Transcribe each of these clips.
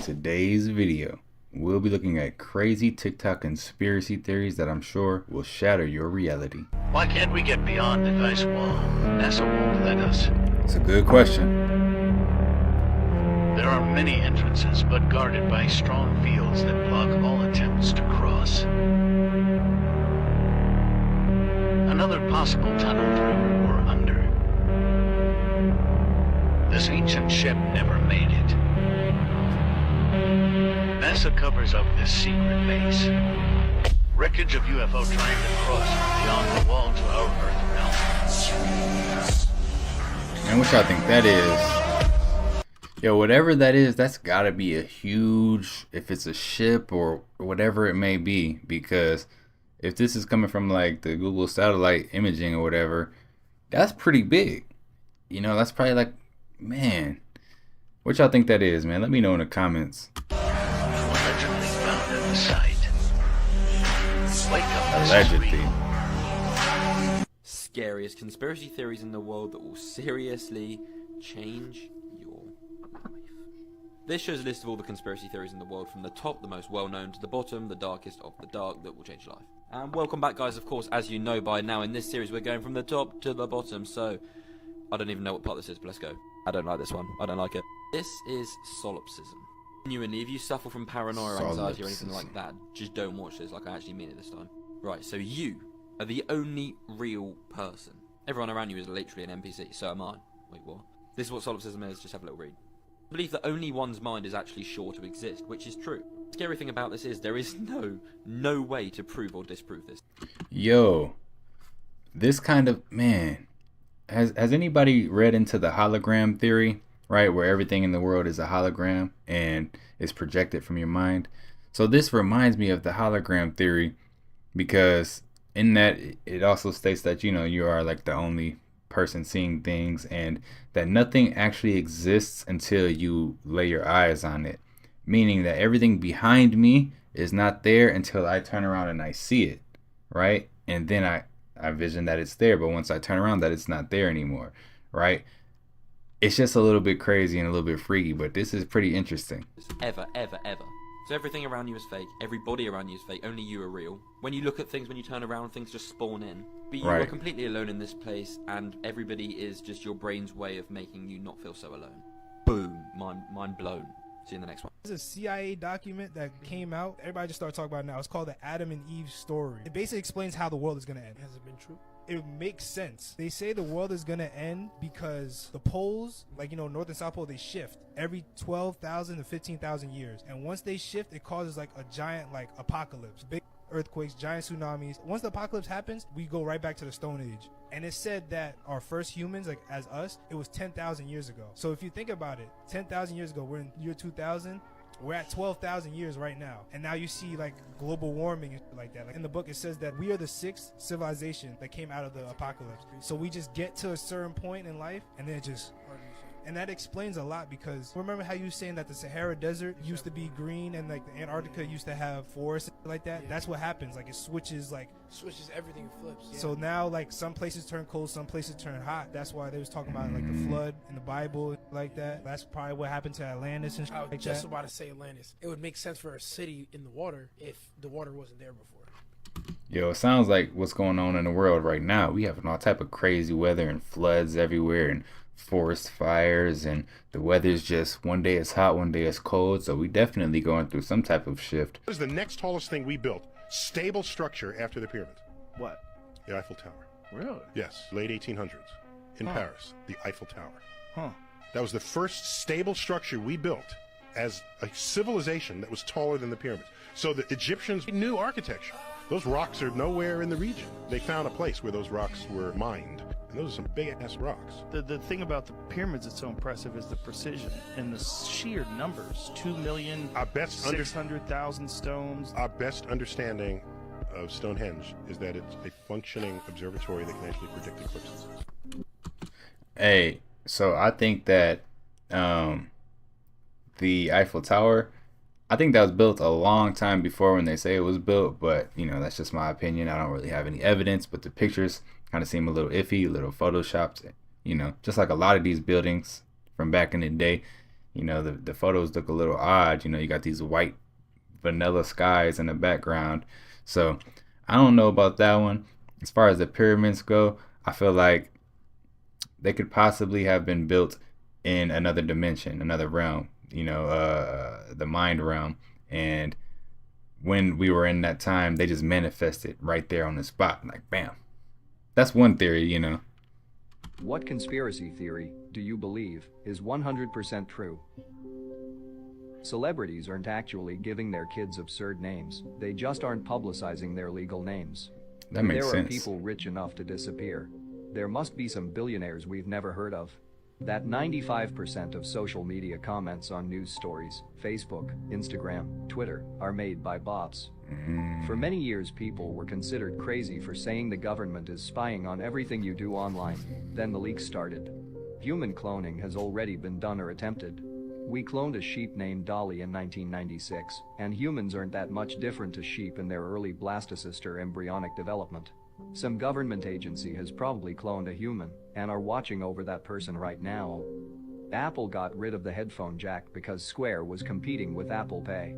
today's video, we'll be looking at crazy TikTok conspiracy theories that I'm sure will shatter your reality. Why can't we get beyond the ice wall? NASA won't let us. It's a good question. There are many entrances, but guarded by strong fields that block all attempts to cross. Another possible tunnel through or under. This ancient ship never made it. NASA covers up this secret base. Wreckage of UFO trying to cross from beyond the wall to our Earth realm. Man, what y'all think that is? Yo, whatever that is, that's gotta be a huge, if it's a ship or whatever it may be, because if this is coming from like the Google satellite imaging or whatever, that's pretty big. You know, that's probably like, man, what y'all think that is, man? Let me know in the comments. Allegedly found at the site. Wake up, Allegedly. Scariest conspiracy theories in the world that will seriously change your life. This shows a list of all the conspiracy theories in the world, from the top, the most well-known, to the bottom, the darkest of the dark, that will change your life. And welcome back, guys. Of course, as you know by now, in this series we're going from the top to the bottom, so I don't even know what part this is, but let's go. I don't like this one. I don't like it. This is Solipsism. Genuinely, if you suffer from paranoia or anxiety or anything like that, just don't watch this. Like, I actually mean it this time. Right, so you are the only real person. Everyone around you is literally an NPC, so am I. Wait, what? This is what solipsism is, just have a little read. I believe that only one's mind is actually sure to exist, which is true. The scary thing about this is there is no way to prove or disprove this. Yo, this kind of, man, has anybody read into the hologram theory, right? Where everything in the world is a hologram and is projected from your mind. So this reminds me of the hologram theory, because in that it also states that, you know, you are like the only person seeing things, and that nothing actually exists until you lay your eyes on it, meaning that everything behind me is not there until I turn around and I see it, right? And then I vision that it's there, but once I turn around, that it's not there anymore, right? It's just a little bit crazy and a little bit freaky, but this is pretty interesting. Ever. So everything around you is fake, everybody around you is fake, only you are real. When you look at things, when you turn around, things just spawn in. But you are completely alone in this place, and everybody is just your brain's way of making you not feel so alone. Boom. Mind blown. See you in the next one. There's a CIA document that came out. Everybody just started talking about it now. It's called the Adam and Eve story. It basically explains how the world is going to end. Has it been true? It makes sense. They say the world is going to end because the poles, like, you know, North and South Pole, they shift every 12,000 to 15,000 years. And once they shift, it causes like a giant like apocalypse. Big earthquakes, giant tsunamis. Once the apocalypse happens, we go right back to the Stone Age. And it said that our first humans, like as us, it was 10,000 years ago. So if you think about it, 10,000 years ago, we're in year 2000. We're at 12,000 years right now. And now you see like global warming and like that. Like in the book, it says that we are the sixth civilization that came out of the apocalypse. So we just get to a certain point in life and then it just... And that explains a lot, because remember how you were saying that the Sahara Desert used to be green and like the Antarctica used to have forests like that? Yeah. That's what happens. Like it switches everything and flips. Yeah. So now like some places turn cold, some places turn hot. That's why they was talking about like the flood in the Bible like that. That's probably what happened to Atlantis and I was like just that. about to say Atlantis. It would make sense for a city in the water if the water wasn't there before. Yo, it sounds like what's going on in the world right now. We have all type of crazy weather and floods everywhere and forest fires, and the weather's just one day it's hot, one day it's cold. So we definitely going through some type of shift. What is the next tallest thing we built? Stable structure after the pyramid. What? The Eiffel Tower. Really? Yes, late 1800s in Paris, the Eiffel Tower. Huh. That was the first stable structure we built as a civilization that was taller than the pyramids. So the Egyptians knew architecture. Those rocks are nowhere in the region. They found a place where those rocks were mined. And those are some big-ass rocks. The thing about the pyramids that's so impressive is the precision and the sheer numbers. 2,600,000 stones. Our best understanding of Stonehenge is that it's a functioning observatory that can actually predict eclipses. Hey, so I think that the Eiffel Tower, I think that was built a long time before when they say it was built, but you know, that's just my opinion. I don't really have any evidence, but the pictures kind of seem a little iffy, a little photoshopped, you know, just like a lot of these buildings from back in the day. You know, the photos look a little odd. You know, you got these white vanilla skies in the background. So I don't know about that one. As far as the pyramids go, I feel like they could possibly have been built in another dimension, another realm, you know, the mind realm. And when we were in that time, they just manifested right there on the spot, like bam. That's one theory, you know. What conspiracy theory do you believe is 100% true? Celebrities aren't actually giving their kids absurd names. They just aren't publicizing their legal names. That makes there sense. There are people rich enough to disappear. There must be some billionaires we've never heard of. That 95% of social media comments on news stories, Facebook, Instagram, Twitter, are made by bots. For many years, people were considered crazy for saying the government is spying on everything you do online. Then the leaks started. Human cloning has already been done or attempted. We cloned a sheep named Dolly in 1996, and humans aren't that much different to sheep in their early blastocyst or embryonic development. Some government agency has probably cloned a human, and are watching over that person right now. Apple got rid of the headphone jack because Square was competing with Apple Pay.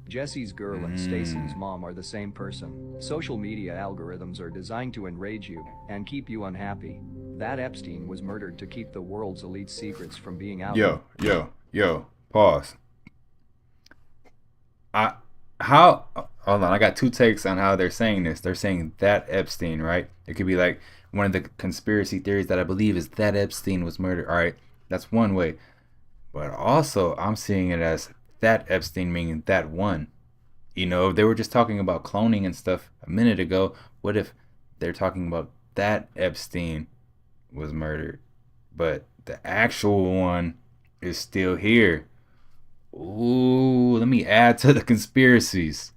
Jesse's girl and Stacy's mom are the same person. Social media algorithms are designed to enrage you and keep you unhappy. That Epstein was murdered to keep the world's elite secrets from being out. Yo, pause. Hold on, I got two takes on how they're saying this. They're saying that Epstein, right? It could be like one of the conspiracy theories that I believe is that Epstein was murdered. All right, that's one way. But also, I'm seeing it as that Epstein meaning that one. You know, if they were just talking about cloning and stuff a minute ago, what if they're talking about that Epstein was murdered, but the actual one is still here? Ooh, let me add to the conspiracies.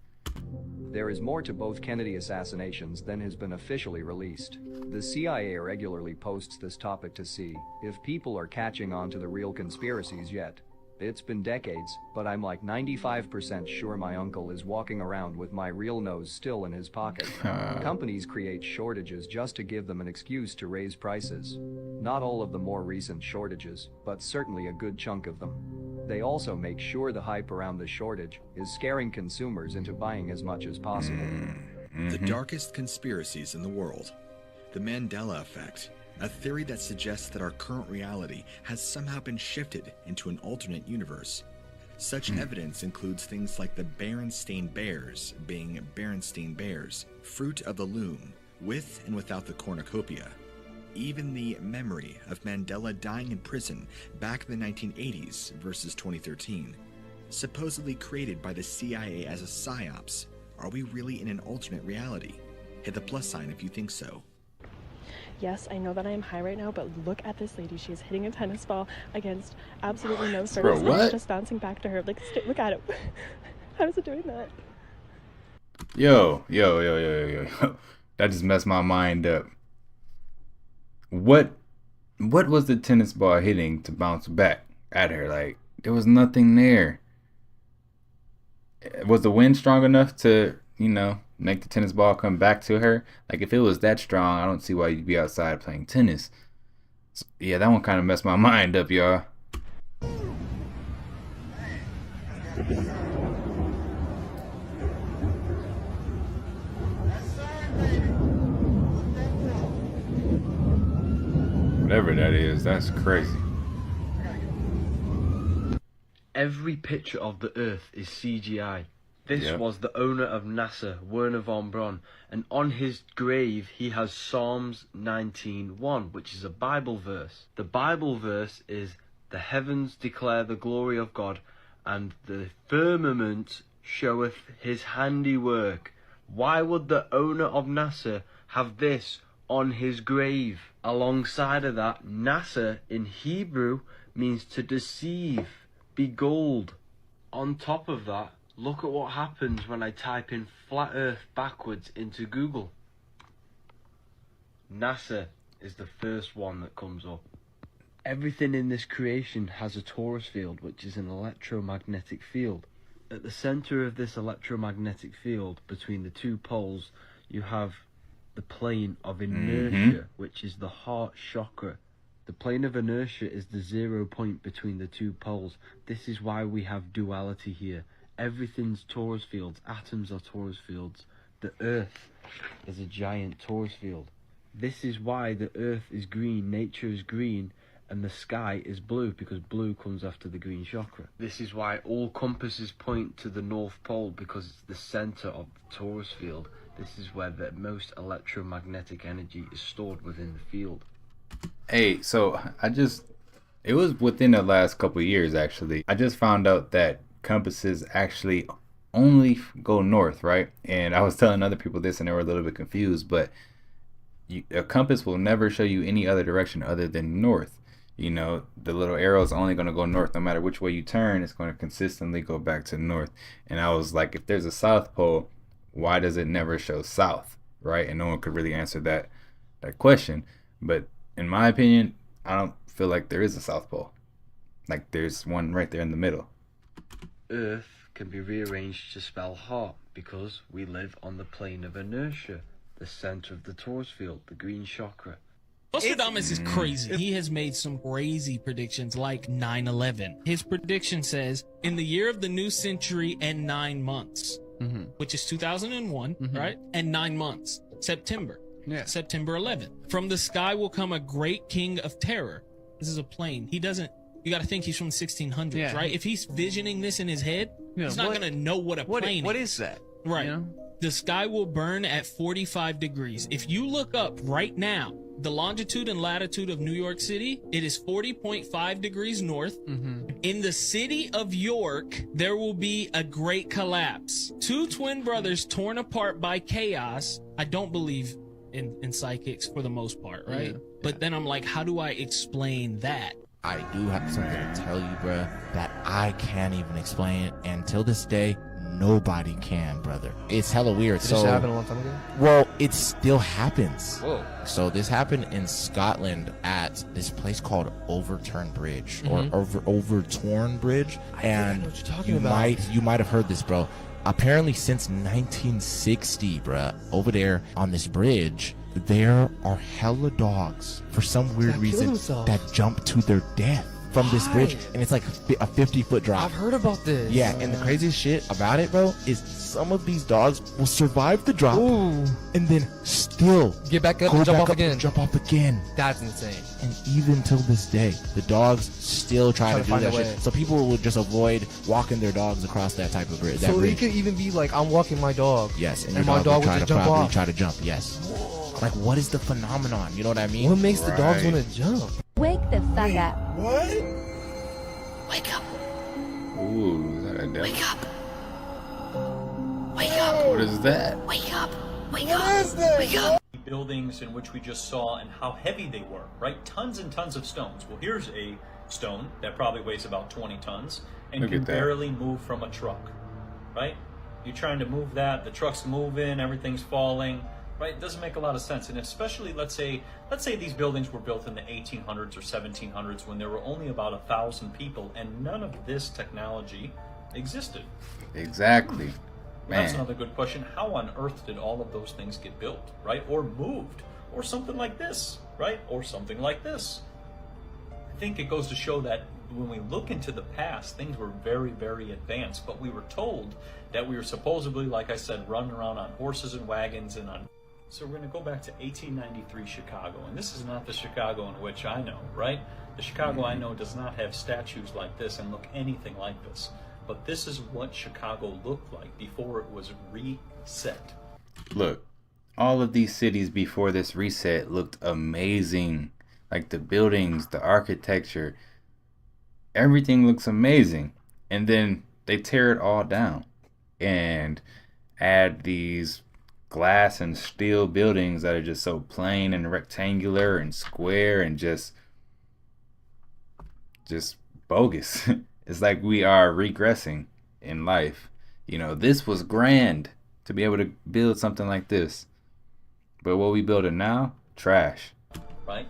There is more to both Kennedy assassinations than has been officially released. The CIA regularly posts this topic to see if people are catching on to the real conspiracies yet. It's been decades, but I'm like 95% sure my uncle is walking around with my real nose still in his pocket. Companies create shortages just to give them an excuse to raise prices. Not all of the more recent shortages, but certainly a good chunk of them. They also make sure the hype around the shortage is scaring consumers into buying as much as possible. The darkest conspiracies in the world. The Mandela Effect. A theory that suggests that our current reality has somehow been shifted into an alternate universe. Such evidence includes things like the Berenstain Bears being Berenstain Bears, fruit of the loom, with and without the cornucopia. Even the memory of Mandela dying in prison back in the 1980s versus 2013, supposedly created by the CIA as a psyops. Are we really in an alternate reality? Hit the plus sign if you think so. Yes, I know that I am high right now, but look at this lady. She is hitting a tennis ball against absolutely no surface. Bro, It's just bouncing back to her. Like, look at it. How is it doing that? Yo. That just messed my mind up. What was the tennis ball hitting to bounce back at her? Like, there was nothing there. Was the wind strong enough to, make the tennis ball come back to her? Like, if it was that strong, I don't see why you'd be outside playing tennis. So, yeah, that one kind of messed my mind up, y'all. Whatever that is, that's crazy. Every picture of the Earth is CGI. This was the owner of NASA, Werner von Braun, and on his grave he has Psalms 19:1, which is a Bible verse. The Bible verse is, "The heavens declare the glory of God, and the firmament showeth his handiwork." Why would the owner of NASA have this on his grave? Alongside of that, NASA in Hebrew means to deceive, beguiled. On top of that, look at what happens when I type in flat earth backwards into Google. NASA is the first one that comes up. Everything in this creation has a Taurus field, which is an electromagnetic field. At the center of this electromagnetic field, between the two poles, you have the plane of inertia, which is the heart chakra, The plane of inertia is the 0 point between the two poles. This is why we have duality here. Everything's torus fields. Atoms are torus fields. The Earth is a giant torus field. This is why the Earth is green, nature is green, and the sky is blue, because blue comes after the green chakra. This is why all compasses point to the North Pole, because it's the center of the torus field. This is where the most electromagnetic energy is stored within the field. Hey, so it was within the last couple of years actually. I just found out that compasses actually only go north, right? And I was telling other people this and they were a little bit confused, but a compass will never show you any other direction other than north. You know, the little arrow is only going to go north. No matter which way you turn, it's going to consistently go back to north. And I was like, if there's a South Pole, why does it never show south, right? And no one could really answer that question. But in my opinion, I don't feel like there is a South Pole. Like there's one right there in the middle. Earth can be rearranged to spell heart because we live on the plane of inertia, the center of the torus field, the green chakra. Nostradamus is crazy. He has made some crazy predictions like 9/11. His prediction says, in the year of the new century and 9 months, which is 2001, right? And 9 months, September. Yeah. September 11th. From the sky will come a great king of terror. This is a plane. You got to think he's from the 1600s, right? If he's visioning this in his head, he's not going to know what a plane is. What is that? Right. You know? The sky will burn at 45 degrees. If you look up right now, the longitude and latitude of New York City, it is 40.5 degrees north. In the city of York, there will be a great collapse. 2 twin brothers torn apart by chaos. I don't believe in psychics for the most part, right? But then I'm like, how do I explain that? I do have something to tell you, bruh, that I can't even explain. And till this day, nobody can, brother. It's hella weird. Did this happen a long time ago? Well, it still happens. Whoa. So this happened in Scotland at this place called Overturn Bridge or Overtorn Bridge. I know what you're talking about. You might have heard this, bro. Apparently since 1960, bruh, over there on this bridge, there are hella dogs for some weird reason that jump to their death from this bridge, and it's like a 50-foot drop. I've heard about this. Yeah, and the craziest shit about it, bro, is some of these dogs will survive the drop and then still get back up and jump off again. That's insane. And even till this day, the dogs still try to do that shit. So people will just avoid walking their dogs across that type of bridge. So it could even be like, I'm walking my dog. Yes, and your my dog will would just probably off. try to jump. Yes. Like, what is the phenomenon? You know what I mean? What makes the dogs want to jump? Wake the fuck up. What? Wake up. Ooh, is that a devil? Wake up. Wake up. What is that? Wake up. Wake What up. is this? Wake up. Buildings in which we just saw and how heavy they were, right? Tons and tons of stones. Well, here's a stone that probably weighs about 20 tons and Look can at that. barely move from a truck, right? You're trying to move that, the truck's moving, everything's falling, right? It doesn't make a lot of sense. And especially, let's say these buildings were built in the 1800s or 1700s when there were only about 1,000 people and none of this technology existed. Exactly. That's another good question. How on earth did all of those things get built, right? Or moved, or something like this, right? Or something like this. I think it goes to show that when we look into the past, things were very, very advanced, but we were told that we were supposedly, like I said, running around on horses and wagons and on... So we're going to go back to 1893 Chicago, and this is not the Chicago in which I know, right? The Chicago I know does not have statues like this and look anything like this. But this is what Chicago looked like before it was reset. Look, all of these cities before this reset looked amazing. Like the buildings, the architecture, everything looks amazing. And then they tear it all down and add these glass and steel buildings that are just so plain and rectangular and square and just bogus. It's like we are regressing in life. You know, this was grand to be able to build something like this. But what we building now, trash. Right?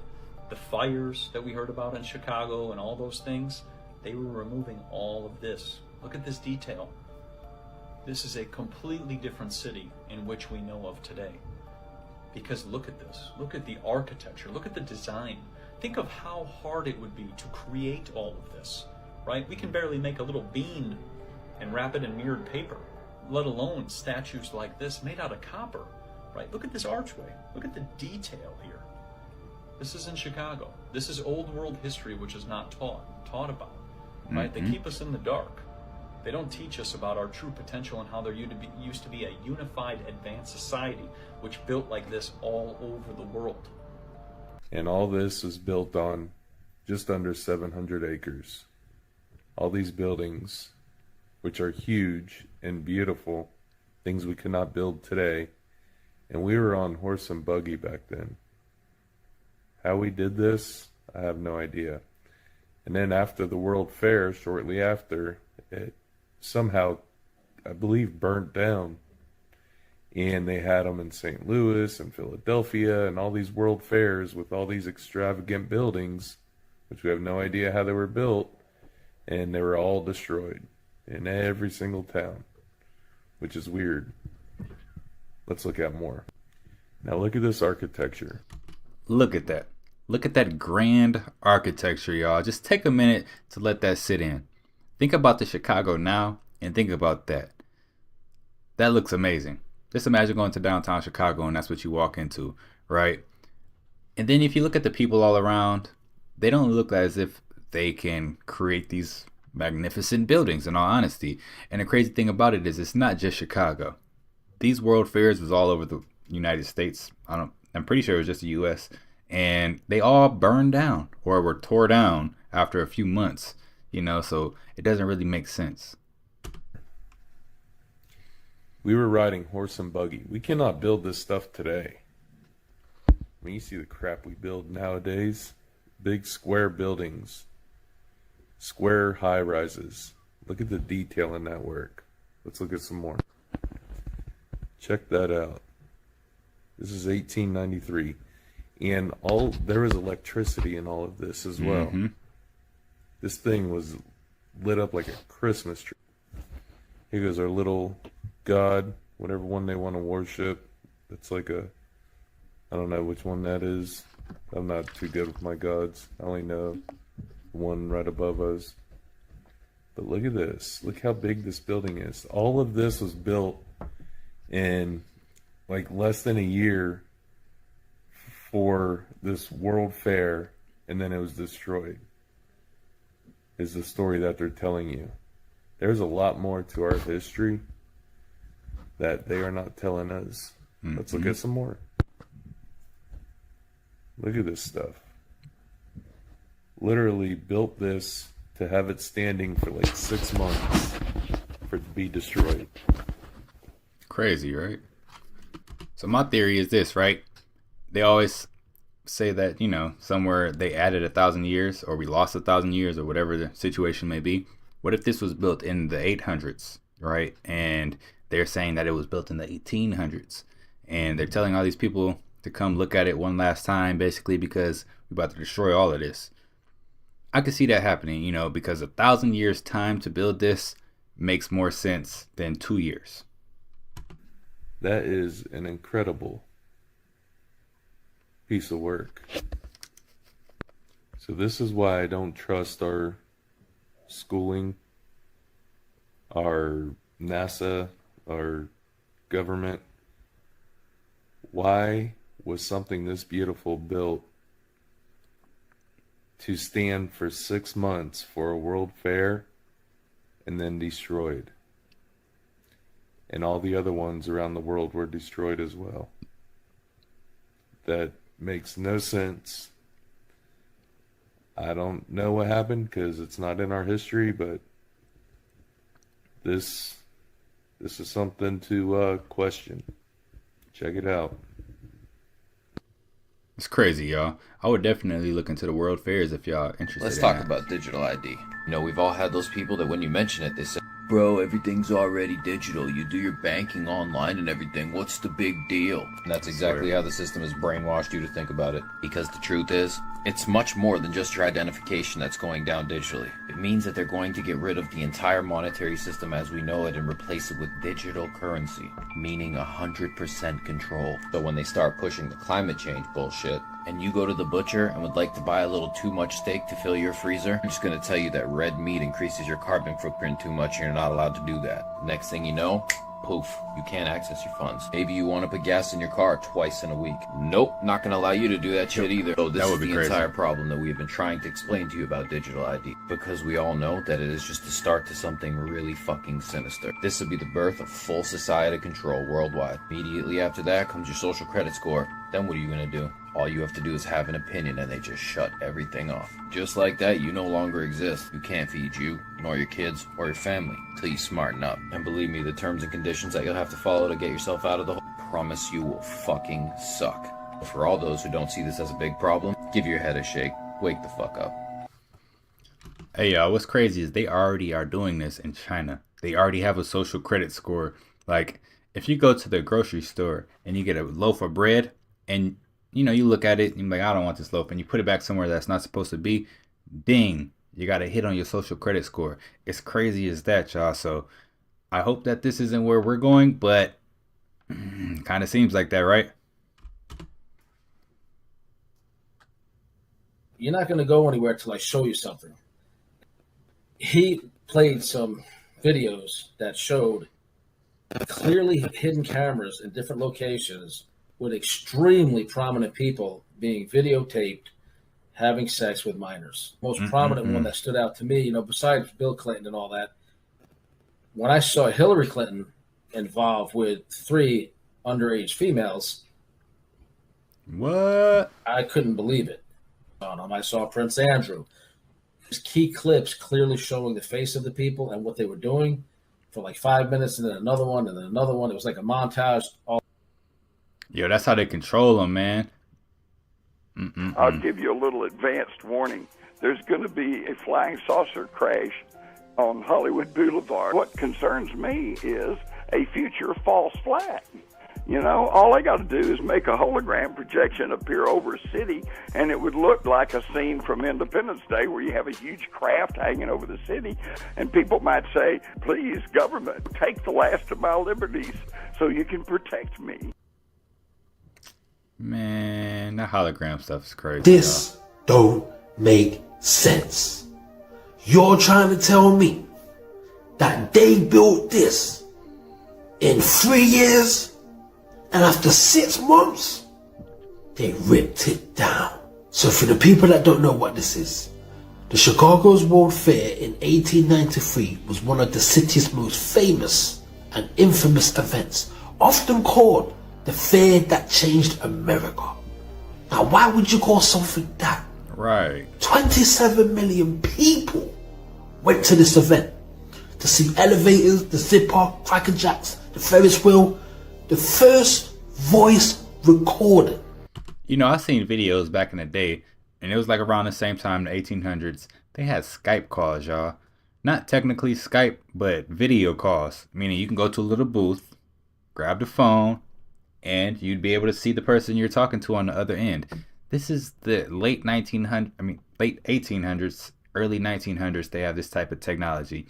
The fires that we heard about in Chicago and all those things, they were removing all of this. Look at this detail. This is a completely different city in which we know of today. Because look at this. Look at the architecture. Look at the design. Think of how hard it would be to create all of this, right? We can barely make a little bean and wrap it in mirrored paper, let alone statues like this made out of copper, right? Look at this archway. Look at the detail here. This is in Chicago. This is old world history, which is not taught about, right? They keep us in the dark. They don't teach us about our true potential and how there used to be a unified, advanced society which built like this all over the world. And all this is built on just under 700 acres. All these buildings, which are huge and beautiful, things we could not build today. And we were on horse and buggy back then. How we did this, I have no idea. And then after the World Fair, shortly after, it somehow, I believe, burnt down. And they had them in St. Louis and Philadelphia and all these world fairs with all these extravagant buildings, which we have no idea how they were built, and they were all destroyed in every single town, which is weird. Let's look at more. Now look at this architecture. Look at that. Look at that grand architecture, y'all. Just take a minute to let that sit in. Think about the Chicago now and think about that. That looks amazing. Just imagine going to downtown Chicago and that's what you walk into, right? And then if you look at the people all around, they don't look as if they can create these magnificent buildings, in all honesty. And the crazy thing about it is it's not just Chicago. These world fairs was all over the United States. I'm pretty sure it was just the US. And they all burned down or were tore down after a few months, you know, so it doesn't really make sense. We were riding horse and buggy. We cannot build this stuff today. I mean, you see the crap we build nowadays. Big square buildings. Square high rises. Look at the detail in that work. Let's look at some more. Check that out. This is 1893. And there was electricity in all of this as well. Mm-hmm. This thing was lit up like a Christmas tree. Here goes our little god, whatever one they want to worship. It's like I don't know which one that is. I'm not too good with my gods. I only know the one right above us. But look at this. Look how big this building is. All of this was built in like less than a year for this World Fair, and then it was destroyed, is the story that they're telling you. There's a lot more to our history that they are not telling us. Let's look at some more. Look at this stuff. Literally built this to have it standing for like 6 months for it to be destroyed. Crazy, right? So my theory is this, right? They always say that, you know, somewhere they added 1,000 years or we lost 1,000 years or whatever the situation may be. What if this was built in the 800s, right? And they're saying that it was built in the 1800s. And they're telling all these people to come look at it one last time, basically because we're about to destroy all of this. I could see that happening, you know, because 1,000 years time to build this makes more sense than 2 years. That is an incredible piece of work. So this is why I don't trust our schooling, our NASA, our government. Why was something this beautiful built to stand for 6 months for a world fair and then destroyed? And all the other ones around the world were destroyed as well. That makes no sense. I don't know what happened because it's not in our history, but this is something to question. Check it out. It's crazy, y'all. I would definitely look into the world fairs if y'all interested. Let's in talk that. about digital ID. You know, we've all had those people that when you mention it, they say, bro, everything's already digital. You do your banking online and everything. What's the big deal? And that's exactly how the system has brainwashed you to think about it. Because the truth is, it's much more than just your identification that's going down digitally. It means that they're going to get rid of the entire monetary system as we know it and replace it with digital currency, meaning 100% control. So when they start pushing the climate change bullshit, and you go to the butcher and would like to buy a little too much steak to fill your freezer, I'm just going to tell you that red meat increases your carbon footprint too much and you're not allowed to do that. Next thing you know, poof, you can't access your funds. Maybe you want to put gas in your car twice in a week. Nope, not going to allow you to do that shit either. So this is the entire problem that we have been trying to explain to you about digital ID. Because we all know that it is just the start to something really fucking sinister. This will be the birth of full society control worldwide. Immediately after that comes your social credit score. Then what are you going to do? All you have to do is have an opinion and they just shut everything off. Just like that, you no longer exist. You can't feed you, nor your kids, or your family, till you smarten up. And believe me, the terms and conditions that you'll have to follow to get yourself out of the hole, promise you will fucking suck. For all those who don't see this as a big problem, give your head a shake. Wake the fuck up. Hey y'all, what's crazy is they already are doing this in China. They already have a social credit score. Like, if you go to the grocery store and you get a loaf of bread and you know, you look at it and you're like, I don't want this loaf, and you put it back somewhere that's not supposed to be, ding, you got a hit on your social credit score. It's crazy as that, y'all. So I hope that this isn't where we're going, but kind of seems like that, right? You're not going to go anywhere till I show you something. He played some videos that showed clearly hidden cameras in different locations with extremely prominent people being videotaped having sex with minors. Most prominent one that stood out to me, you know, besides Bill Clinton and all that, when I saw Hillary Clinton involved with 3 underage females, what? I couldn't believe it. I saw Prince Andrew. There's key clips clearly showing the face of the people and what they were doing for like 5 minutes, and then another one, and then another one. It was like a montage. Yo, that's how they control them, man. I'll give you a little advanced warning. There's going to be a flying saucer crash on Hollywood Boulevard. What concerns me is a future false flag. You know, all I got to do is make a hologram projection appear over a city, and it would look like a scene from Independence Day where you have a huge craft hanging over the city, and people might say, please, government, take the last of my liberties so you can protect me. Man, that hologram stuff is crazy. This don't make sense. You're trying to tell me that they built this in 3 years, and after 6 months, they ripped it down. So for the people that don't know what this is, the Chicago's World Fair in 1893 was one of the city's most famous and infamous events, often called the fair that changed America. Now, why would you call something that? Right. 27 million people went to this event to see elevators, the zipper, Cracker Jacks, the Ferris wheel, the first voice recorded. You know, I seen videos back in the day, and it was like around the same time, the 1800s. They had Skype calls, y'all. Not technically Skype, but video calls. Meaning you can go to a little booth, grab the phone, and you'd be able to see the person you're talking to on the other end. This is the late 1800s, early 1900s. They have this type of technology.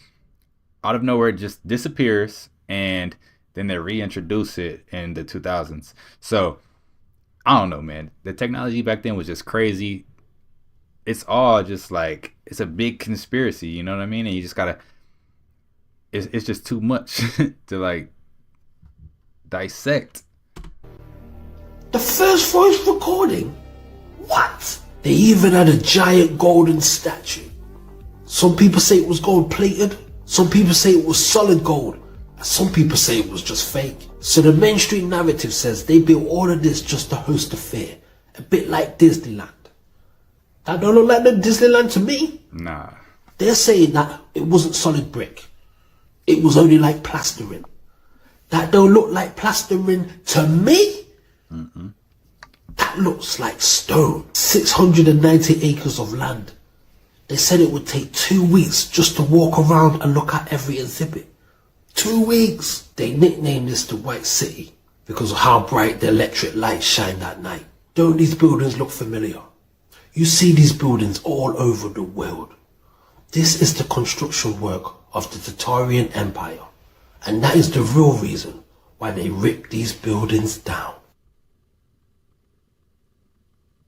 Out of nowhere, it just disappears, and then they reintroduce it in the 2000s. So, I don't know, man. The technology back then was just crazy. It's all just like, it's a big conspiracy, you know what I mean? And you just gotta, it's just too much to like dissect. The first voice recording? What? They even had a giant golden statue. Some people say it was gold plated, some people say it was solid gold, and some people say it was just fake. So the mainstream narrative says they built all of this just to host a fair, a bit like Disneyland. That don't look like the Disneyland to me. Nah. They're saying that it wasn't solid brick, it was only like plastering. That don't look like plastering to me. That looks like stone. 690 acres of land. They said it would take 2 weeks just to walk around and look at every exhibit. 2 weeks. They nicknamed this the White City because of how bright the electric lights shined at night. Don't these buildings look familiar? You see these buildings all over the world. This is the construction work of the Tatarian Empire, and that is the real reason why they ripped these buildings down.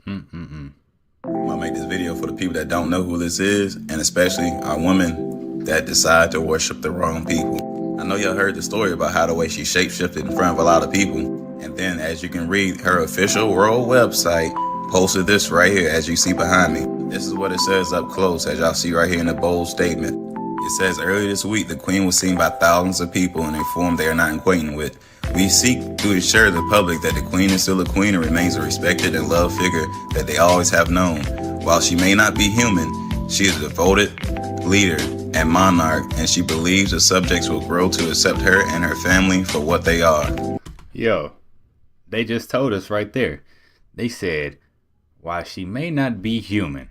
Mm-mm-mm. I'm gonna make this video for the people that don't know who this is, and especially our women that decide to worship the wrong people. I know y'all heard the story about how the way she shapeshifted in front of a lot of people, and then as you can read, her official world website posted this right here, as you see behind me. This is what it says up close, as y'all see right here in the bold statement. It says, earlier this week, the Queen was seen by thousands of people in a form they are not acquainted with. We seek to assure the public that the Queen is still a queen and remains a respected and loved figure that they always have known. While she may not be human, she is a devoted leader and monarch, and she believes the subjects will grow to accept her and her family for what they are. Yo, they just told us right there. They said, while she may not be human.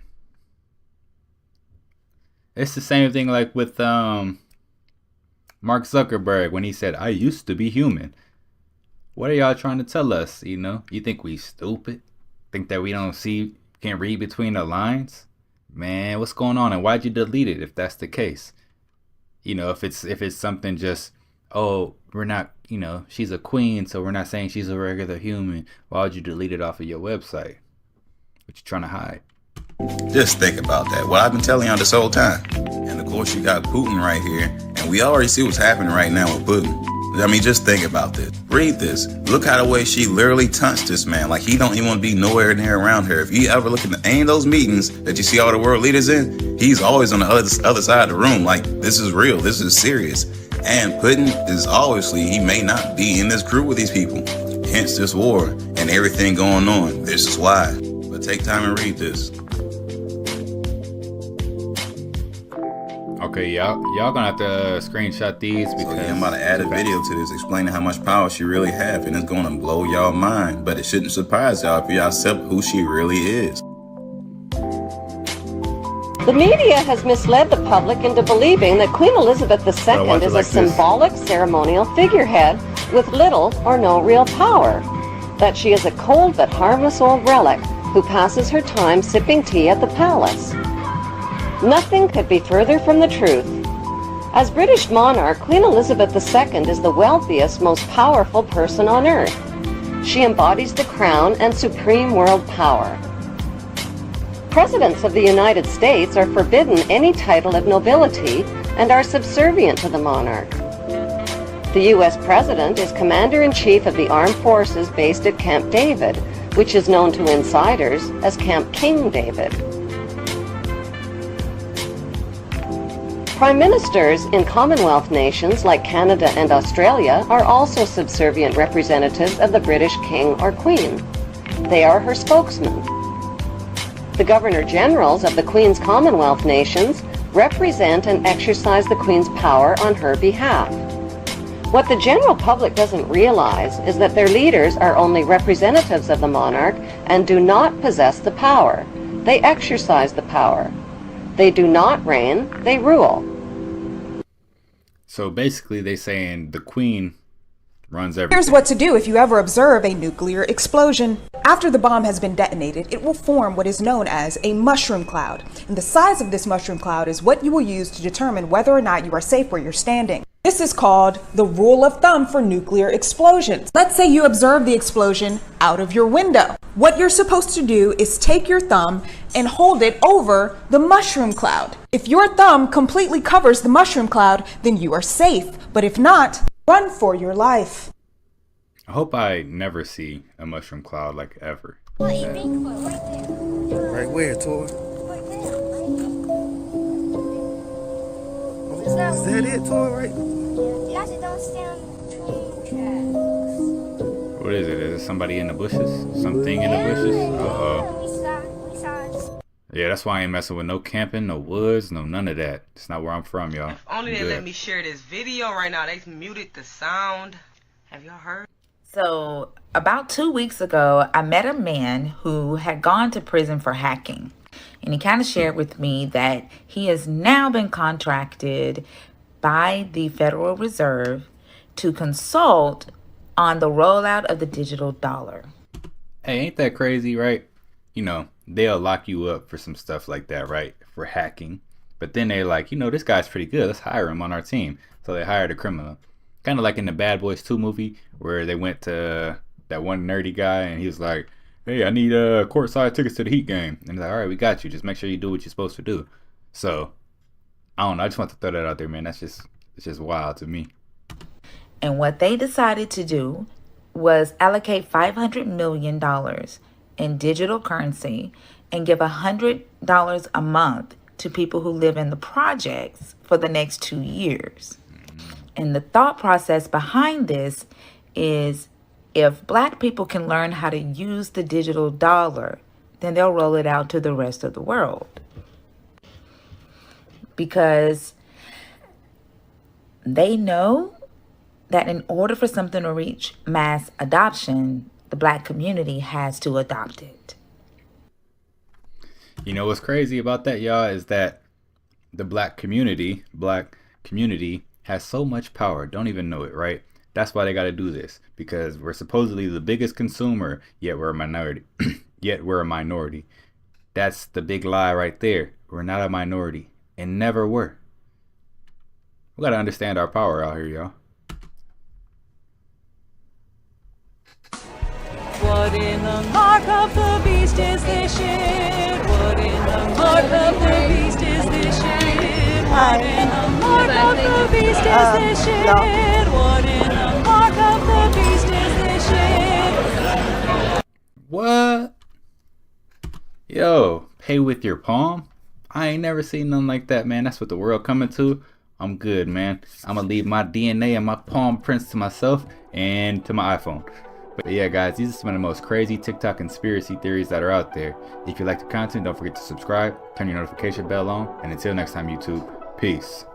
It's the same thing like with Mark Zuckerberg when he said, I used to be human. What are y'all trying to tell us? You know, you think we stupid? Think that we don't see, can't read between the lines? Man, what's going on? And why'd you delete it if that's the case? You know, if it's something just, oh, we're not, you know, she's a queen, so we're not saying she's a regular human. Why would you delete it off of your website? What you trying to hide? Just think about that. What I've been telling y'all this whole time. And of course you got Putin right here. And we already see what's happening right now with Putin. I mean, just think about this. Read this. Look how the way she literally touched this man. Like he don't even want to be nowhere near around her. If you ever look at any of those meetings that you see all the world leaders in, he's always on the other side of the room. Like, this is real. This is serious. And Putin is obviously, he may not be in this group with these people. Hence this war and everything going on. This is why. But take time and read this. Okay, y'all gonna have to screenshot these because I'm about to add a video to this explaining how much power she really have, and it's gonna blow y'all mind. But it shouldn't surprise y'all if y'all accept who she really is. The media has misled the public into believing that Queen Elizabeth II is a symbolic ceremonial figurehead with little or no real power. That she is a cold but harmless old relic who passes her time sipping tea at the palace. Nothing could be further from the truth. As British monarch, Queen Elizabeth II is the wealthiest, most powerful person on earth. She embodies the crown and supreme world power. Presidents of the United States are forbidden any title of nobility and are subservient to the monarch. The U.S. President is Commander-in-Chief of the Armed Forces based at Camp David, which is known to insiders as Camp King David. Prime ministers in Commonwealth nations like Canada and Australia are also subservient representatives of the British king or queen. They are her spokesmen. The Governor-Generals of the Queen's Commonwealth nations represent and exercise the Queen's power on her behalf. What the general public doesn't realize is that their leaders are only representatives of the monarch and do not possess the power. They exercise the power. They do not reign, they rule. So basically they saying the Queen runs everything. Here's what to do if you ever observe a nuclear explosion. After the bomb has been detonated, it will form what is known as a mushroom cloud. And the size of this mushroom cloud is what you will use to determine whether or not you are safe where you're standing. This is called the rule of thumb for nuclear explosions. Let's say you observe the explosion out of your window. What you're supposed to do is take your thumb and hold it over the mushroom cloud. If your thumb completely covers the mushroom cloud, then you are safe. But if not, run for your life. I hope I never see a mushroom cloud like ever. Right where, Tor? Is that it, Tor? Right? What is it? Is it somebody in the bushes? Something in the bushes? Uh-oh. Yeah, that's why I ain't messing with no camping, no woods, no none of that. It's not where I'm from, y'all. Only they let me share this video right now. They muted the sound. Have y'all heard? So, about 2 weeks ago, I met a man who had gone to prison for hacking. And he kind of shared with me that he has now been contracted by the Federal Reserve to consult on the rollout of the digital dollar. Hey, ain't that crazy, right? You know, they'll lock you up for some stuff like that, right? For hacking. But then they're like, you know, this guy's pretty good. Let's hire him on our team. So they hired a criminal. Kind of like in the Bad Boys 2 movie where they went to that one nerdy guy and he was like, hey, I need courtside tickets to the Heat game. And they're like, all right, we got you. Just make sure you do what you're supposed to do. So, I don't know. I just want to throw that out there, man. It's just wild to me. And what they decided to do was allocate $500 million in digital currency and give $100 a month to people who live in the projects for the next 2 years. And the thought process behind this is if Black people can learn how to use the digital dollar, then they'll roll it out to the rest of the world. Because they know that in order for something to reach mass adoption, the Black community has to adopt it. You know what's crazy about that, y'all, is that the black community has so much power. Don't even know it, right? That's why they got to do this, because we're supposedly the biggest consumer, yet we're a minority. Yet we're a minority. That's the big lie right there. We're not a minority and never were. We got to understand our power out here, y'all. What in the mark of the beast is this shit? What in the mark of the beast is this shit? What in the mark of the beast is this shit? What in the mark of the beast is this shit? What? Yo, pay with your palm? I ain't never seen nothing like that, man. That's what the world coming to. I'm good, man. I'm gonna leave my DNA and my palm prints to myself and to my iPhone. But yeah, guys, these are some of the most crazy TikTok conspiracy theories that are out there. If you like the content, don't forget to subscribe, turn your notification bell on, and until next time, YouTube, peace.